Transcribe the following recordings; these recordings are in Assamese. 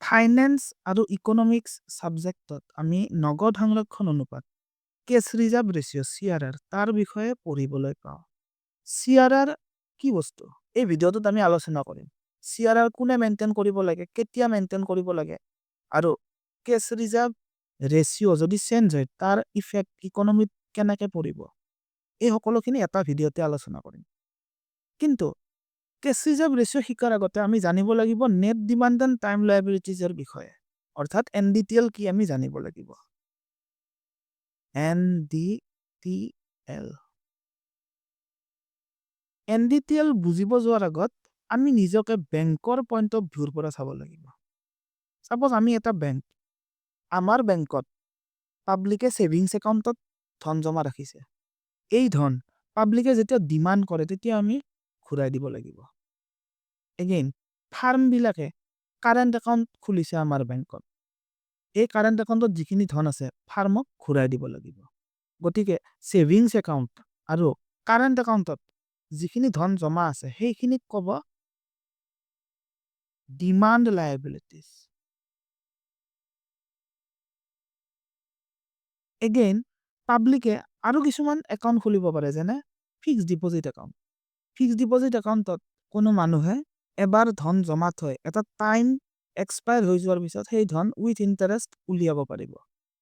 ফাইনেন্স আৰু ইকনমিক্স সাবজেক্টত আমি নগদ সংৰক্ষণ অনুপাত কেছ ৰিজাৰ্ভ ৰেচিঅ' CRR তাৰ বিষয়ে পঢ়িবলৈ পাওঁ। CRR কি বস্তু? এই ভিডিঅ'টোত আমি আলোচনা কৰিম। CRR কোনে মেইনটেইন কৰিব লাগে, কেতিয়া মেইনটেইন কৰিব লাগে, আৰু কেছ ৰিজাৰ্ভ ৰেচিঅ' যদি চেঞ্জ হয় তাৰ ইফেক্ট ইকনমিত কেনেকে পৰিব, এই সকলোখিনি এটা ভিডিঅ'তে আলোচনা কৰিম। কিন্তু কেছ ৰিজাৰ্ভ ৰেচিঅ' শিকাৰ আগতে আমি জানিব লাগিব নেট ডিমাণ্ড এণ্ড টাইম লায়াবিলিটিজৰ বিষয়ে, অৰ্থাৎ NDTL কি আমি জানিব লাগিব। NDTL বুজিব যোৱাৰ আগত আমি নিজকে বেংকৰ পইণ্ট অফ ভিউৰ পৰা চাব লাগিব। সাপোজ আমি এটা বেংক, আমাৰ বেংকত পাব্লিকে সেভিংস একাউণ্টত ধন জমা ৰাখিছে। এই ধন পাব্লিকে যেতিয়া ডিমাণ্ড কৰে তেতিয়া আমি ঘূৰাই দিব লাগিব। এগেইন ফাৰ্মবিলাকে কাৰেণ্ট একাউণ্ট খুলিছে আমাৰ বেংকত। এই কাৰেণ্ট একাউণ্টত যিখিনি ধন আছে ফাৰ্মক ঘূৰাই দিব লাগিব। গতিকে সেভিংস একাউণ্ট আৰু কাৰেণ্ট একাউণ্টত যিখিনি ধন জমা আছে সেইখিনিক ক'ব ডিমাণ্ড লায়াবিলিটিজ। এগেইন পাব্লিকে আৰু কিছুমান একাউণ্ট খুলিব পাৰে, যেনে fixed deposit account. Fixed deposit একাউণ্টত কোনো মানুহে এবাৰ ধন জমা থৈ এটা টাইম এক্সপায়াৰ হৈ যোৱাৰ পিছত সেই ধন উইথ ইণ্টাৰেষ্ট উলিয়াব পাৰিব।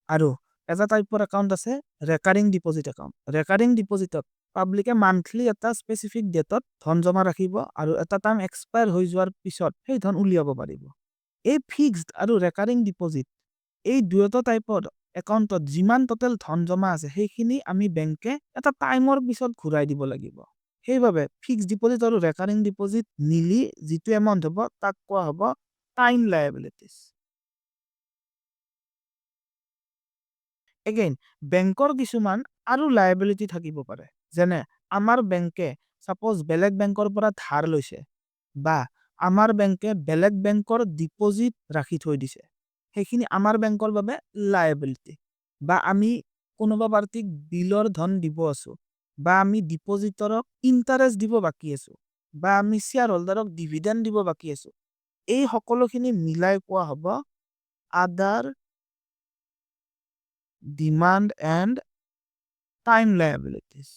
আৰু এটা টাইপৰ একাউণ্ট আছে ৰেকাৰিং ডিপজিট একাউণ্ট। ৰেকাৰিং ডিপজিটত পাব্লিকে মান্থলি এটা স্পেচিফিক ডেটত ধন জমা ৰাখিব আৰু এটা টাইম এক্সপায়াৰ হৈ যোৱাৰ পিছত সেই ধন উলিয়াব পাৰিব। এই ফিক্সড আৰু ৰেকাৰিং ডিপজিট এই দুয়োটা টাইপৰ একাউণ্টত যিমান টোটেল ধন জমা আছে সেইখিনি আমি বেংকে এটা টাইমৰ পিছত ঘূৰাই দিব লাগিব। সেইবাবে ফিক্সড ডিপজিট আৰু ৰেকাৰিং ডিপজিট মিলি যিটো এমাউণ্ট হ'ব তাক কোৱা হ'ব টাইম লায়াবিলিটিজ। এগেইন বেংকৰ কিছুমান আৰু লায়াবিলিটি থাকিব পাৰে, যেনে আমাৰ বেংকে সাপোজ বেলেগ বেংকৰ পৰা ধাৰ লৈছে, বা আমাৰ বেংকে বেলেগ বেংকৰ ডিপজিট ৰাখি থৈ দিছে, সেইখিনি আমাৰ বেংকৰ বাবে লায়াবিলিটি। বা আমি কোনোবা পাৰ্টিক বিলৰ ধন দিব আছো, বা আমি ডিপজিটৰক ইণ্টাৰেষ্ট দিব বাকী আছো, বা আমি শ্বেয়াৰ হোল্ডাৰক ডিভিডেণ্ড দিব বাকী আছো, এই সকলোখিনি মিলাই কোৱা হ'ব আদাৰ ডিমাণ্ড এণ্ড টাইম লায়াবিলিটিজ।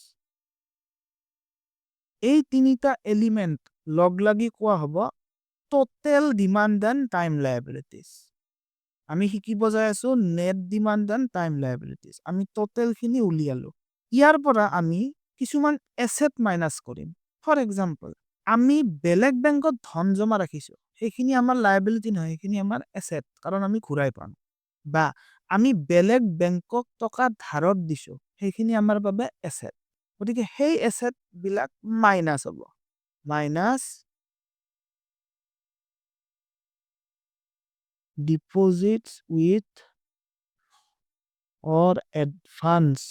এই তিনিটা এলিমেন্ট লগ লাগি কোৱা হ'ব টোটেল ডিমাণ্ড এণ্ড টাইম লায়াবিলিটিজ। আমি শিকিব যাই আছো নেট ডিমাণ্ড এণ্ড টাইম লায়াবিলিটিজ। আমি টোটেল খিনি উলিয়ালো। ইয়াৰ পৰা আমি কিছুমান এছেট মাইনাস কৰিম। ফৰ এক্সাম্পল আমি বেলেগ বেংকত ধন জমা ৰাখিছো, সেইখিনি আমাৰ লায়াবিলিটি নহয়, সেইখিনি আমাৰ এছেট, কাৰণ আমি ঘূৰাই পাম। বা আমি বেলেগ বেংকক টকা ধাৰত দিছো, সেইখিনি আমাৰ বাবে এছেট। গতিকে সেই এছেট বিলাক মাইনাস হ'ব। Minus deposits with or advance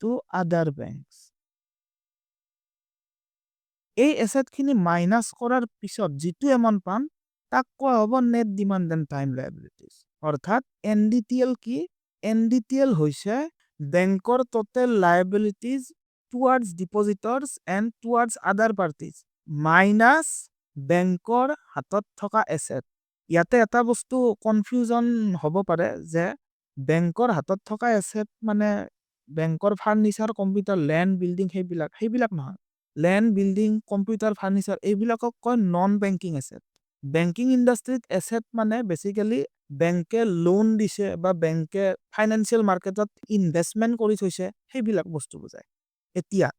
to other banks। এই এসেট খিনি মাইনাস করার পিছত যিটো এমাউন্ট পাম তাক কোৱা হ'ব নেট ডিমাণ্ড এণ্ড টাইম লায়াবিলিটিজ। অৰ্থাৎ NDTL কি? NDTL হৈছে বেংকৰ টোটেল লায়াবিলিটিজ টুৱাৰ্ডছ ডিপজিটৰ্ছ এণ্ড টুৱাৰ্ডছ আদাৰ পাৰ্টিজ মাইনাস বেংকৰ হাতত থকা এছেট। ইয়াতে এটা বস্তু কনফিউজন হ'ব পাৰে যে বেংকৰ হাতত থকা এছেট মানে বেংকৰ ফাৰ্নিচাৰ, কম্পিউটাৰ, লেণ্ড, বিল্ডিং সেইবিলাক নহয়। লেণ্ড, বিল্ডিং, কম্পিউটাৰ, ফাৰ্নিচাৰ এইবিলাকক কয় নন বেংকিং এছেট। বেংকিং ইণ্ডাষ্ট্ৰীত এছেট মানে বেসিক্যালি বেংকে লোন দিছে বা বেংকে ফাইনেন্সিয়েল মাৰ্কেটত ইনভেষ্টমেন্ট কৰি থৈছে, সেইবিলাক বস্তু বুজায়। এতিয়া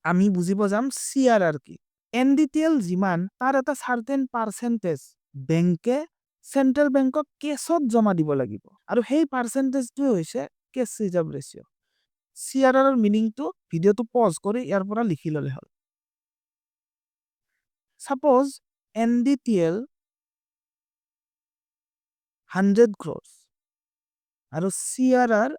আমি বুজিব যাম CRR কি। NDTL যিমান তাৰ এটা সাৰ্টেন পাৰ্চেন্টেজ বেংকে চেন্ট্ৰেল বেংকক কেছত জমা দিব লাগিব, আৰু সেই পাৰ্চেন্টেজটো হৈছে কেছ ৰিজাৰ্ভ ৰেচিঅ'। CRR ৰ মিনিংটো ভিডিঅ'টো পজ কৰি ইয়াৰ পৰা লিখি ল'লে হ'ল। সাপোজ NDTL 100 crores আৰু CRR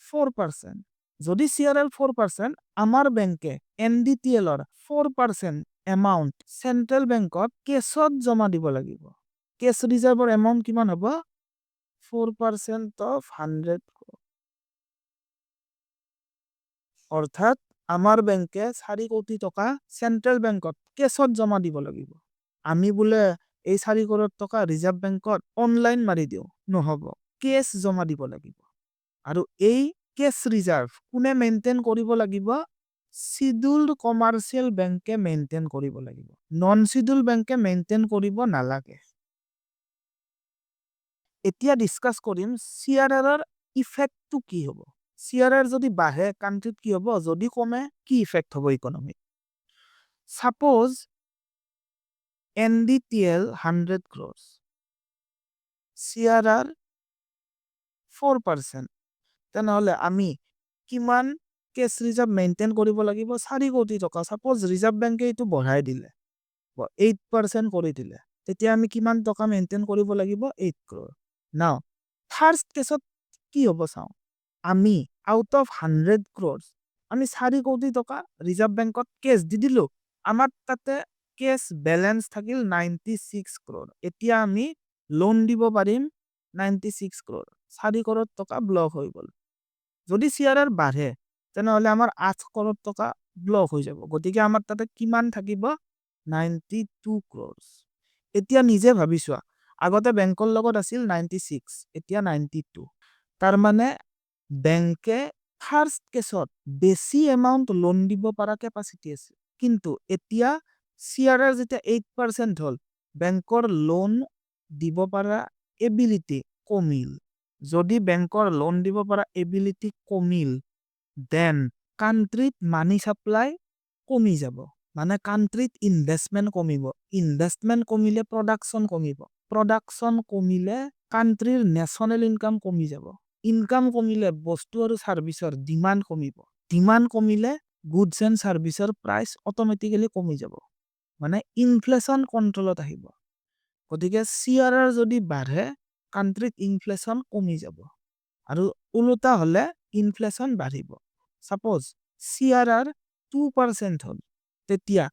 4%। যদি CRR 4%, আমাৰ বেংকে NDTL ৰ 4% এমাউন্ট চেন্ট্ৰেল বেংকত কেছত জমা দিব লাগিব। কেছ ৰিজাৰ্ভৰ এমাউন্ট কিমান হ'ব? 4% of 100 crore। অৰ্থাৎ আমাৰ বেংকে 4 কোটি টকা চেন্ট্ৰেল বেংকত কেছত জমা দিব লাগিব। আমি বোলে এই 4 কোটি টকা ৰিজাৰ্ভ বেংকত অনলাইন মাৰি দিওঁ নহ'ব কেছ জমা দিব লাগিব আৰু এই কেছ ৰিজাৰ্ভ কোনে মেইনটেইন কৰিব লাগিব শিডিউলড কমাৰ্চিয়েল বেংকে মেইনটেইন কৰিব লাগিব নন শিডিউল বেংকে মেইনটেইন কৰিব নালাগে এতিয়া ডিসকাস কৰিম সিআরআর ইফেক্টটো কি হ'ব সিআরআর যদি বাঢ়ে কান্ট্রিত কি হ'ব যদি কমে কি ইফেক্ট হ'ব economy suppose NDTL 100 crores CRR 4% তেনেহলে আমি কিমান কেছ ৰিজাৰ্ভ মেইনটেইন কৰিব লাগিব 4 কোটি টকা সাপোজ ৰিজাৰ্ভ বেংকে এইটো বঢ়াই দিলে 8% কৰি দিলে তেতিয়া আমি কিমান টকা মেইনটেইন কৰিব লাগিব 8 crore নাও ফার্স্ট কেছত কি হ'ব চাও আমি আউট অফ 100 crores আমি 4 কোটি টকা ৰিজাৰ্ভ বেংকত কেছ দি দিলো আমাৰ তাতে কেছ ব্যালেন্স থাকিল 96 crore এতিয়া আমি লোন দিব পাৰিম 96 crore 4 crore টকা ব্লক হৈ গল যদি সিআৰআৰ বাঢ়ে তেনেহলে আমাৰ 8 crore টকা ব্লক হৈ যাব গতিকে আমাৰ তাতে কিমান থাকিব 92 crores এতিয়া নিজে ভাবিছোৱা আগতে বেংকৰ লগত আছিল 96 এতিয়া 92 তাৰ মানে বেংকে ফাৰ্স্ট কেছত বেছি এমাউন্ট লোন দিব পাৰা ক্যাপাসিটি আছে কিন্তু এতিয়া সিআৰআৰ যেটা 8% হল বেংকৰ লোন দিব পাৰা এবিলিটি কমিল যদি বেংকৰ লোন দিব পাৰা এবিলিটি কমিল দেন কান্ট্ৰিত মানি সাপ্লাই কমি যাব মানে কান্ট্ৰিত ইনভেস্টমেন্ট কমিব ইনভেস্টমেন্ট কমিলে প্ৰোডাকশন কমিব প্ৰোডাকশন কমিলে কান্ট্ৰিৰ ন্যাশনাল ইনকাম কমি যাব ইনকাম কমিলে বস্তু আৰু সাৰ্ভিসৰ ডিমান্ড কমিব ডিমান্ড কমিলে গুডস এন্ড সাৰ্ভিসৰ প্ৰাইস অটোমেটিক্যালি কমি যাব মানে ইনফ্লেশন কন্ট্ৰোলত আহিব গতিকে সিআৰআৰ যদি বাঢ়ে কান্ট্ৰিত ইনফ্লেশন কমি যাব আৰু উল্টা হলে ইনফ্লেশন বাঢ়িব সাপোজ সিআৰআৰ 2% হল তেতিয়া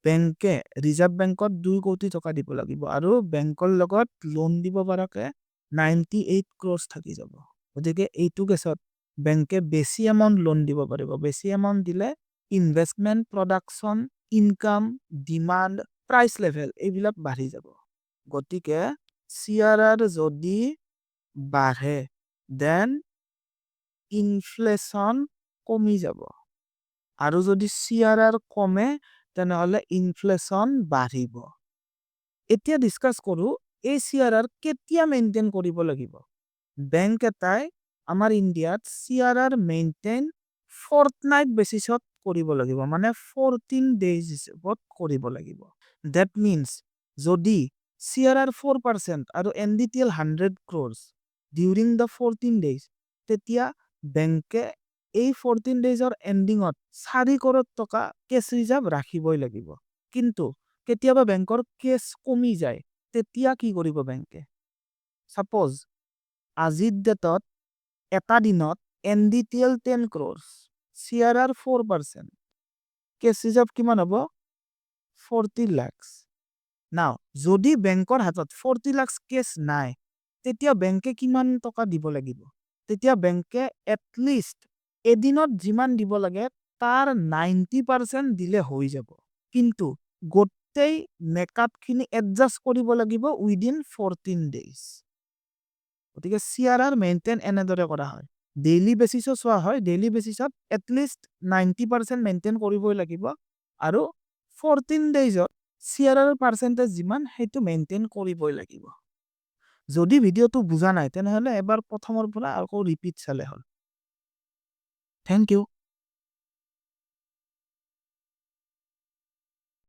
বেংকে ৰিজাৰ্ভ বেংকত 2 কোটি টকা দিব লাগিব আৰু বেংকৰ লগত লোন দিব পৰাকে 98 crores থাকি যাব গতিকে এইটো কেছত বেংকে বেছি এমাউন্ট লোন দিব পাৰিব বেছি এমাউন্ট দিলে investment production income demand price level এইবিলাক বাঢ়ি যাব গতিকে সিআৰআৰ যদি বাঢ়ে দেন ইনফ্লেশন কমি যাব আৰু যদি সিআৰআৰ কমে তেনেহলে ইনফ্লেশন বাঢ়িব এতিয়া ডিসকাস কৰো এই সিআৰআৰ কেতিয়া মেইনটেইন কৰিব লাগিব বেংক এটাই আমাৰ ইণ্ডিয়াত সিআৰআৰ মেইনটেইন ফৰ্টনাইট বেসিছত কৰিব লাগিব মানে 14 days হিচাপত কৰিব লাগিব that means যদি সিআৰআৰ 4% আৰু NDTL 100 crores during the 14 days তেতিয়া বেংকে এই 14 daysৰ এন্ডিংত 4 কোটি টকা কেছ ৰিজাৰ্ভ ৰাখিবই লাগিব কিন্তু কেতিয়াবা বেংকৰ কেছ কমি যায় তেতিয়া কি কৰিব বেংকে সাপোজ আজিৰ ডেটত এটা দিনত NDTL 10 crores সিআৰআৰ 4% কেছ ৰিজাৰ্ভ কিমান হ'ব 40 lakhs নাও যদি বেংকৰ হাতত 40 lakhs কেছ নাই তেতিয়া বেংকে কিমান টকা দিব লাগিব তেতিয়া বেংকে এটলিষ্ট এদিনত যিমান দিব লাগে তাৰ 90% দিলে হৈ যাব কিন্তু গোটেই মেকআপ খিনি এডজাস্ট কৰিব লাগিব উইদিন 14 days গতিকে সিআৰআৰ মেইনটেইন এনেদৰে কৰা হয় ডেইলি বেসিছত চোৱা হয় ডেইলি বেসিছত এটলিষ্ট 90% মেইনটেইন কৰিবই লাগিব আৰু 14 daysত সিআৰআৰ পাৰ্সেন্টেজ যিমান হেতু মেইনটেইন কৰিবই লাগিব যদি ভিডিওটো বুজা নাই তেনেহলে এবাৰ প্ৰথমৰ পৰা আকৌ ৰিপিট চালে হল থ্যাংক ইউ